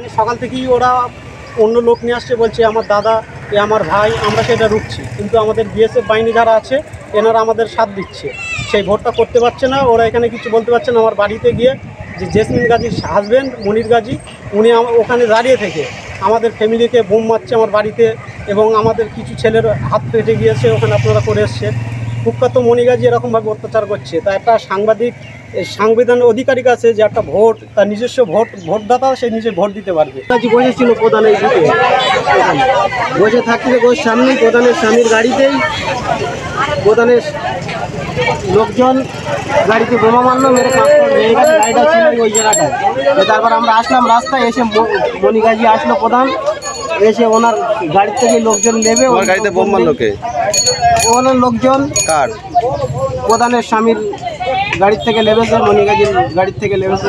এখানে সকাল থেকেই ওরা অন্য লোক নিয়ে আসছে, বলছে আমার দাদা এ আমার ভাই, আমরা সেটা রুখছি, কিন্তু আমাদের বিএসএফ বাহিনী যারা আছে এনারা আমাদের সাথ দিচ্ছে, সেই ভোটটা করতে পারছে না। ওরা এখানে কিছু বলতে পারছে না। আমার বাড়িতে গিয়ে যে জেসমিন গাজীর হাজব্যান্ড মনির গাজী, উনি ওখানে দাঁড়িয়ে থেকে আমাদের ফ্যামিলিকে বোম মারছে আমার বাড়িতে, এবং আমাদের কিছু ছেলের হাত পেটে গিয়েছে, ওখানে আপনারা করে এসছে। কুখ্যাত মনি গাজী এরকমভাবে অত্যাচার করছে। তা একটা সাংবিধানিক অধিকারিক আছে যে একটা ভোট, তার নিজস্ব ভোটদাতা, সে নিজে ভোট দিতে পারবে। বসেছিল প্রধানের বুথে, বসে থাকলে ওর সামনে প্রধানের স্বামীর গাড়িতেই প্রধানের লোকজন গাড়িতে বোমা মারলো, মেরে গাড়িটা ছিল ওই জায়গাটায়। তারপর আমরা আসলাম রাস্তায়, এসে মনি গাজী আসলো প্রধান, এসে ওনার গাড়ি থেকে লোকজন নেবে। ওনার গাড়িতে বোম মারলো কে? ওনার লোকজন কার? প্রধানের স্বামীর গাড়ির থেকে লেবেছে, মনি গাজীর গাড়ির থেকে লেবেছে।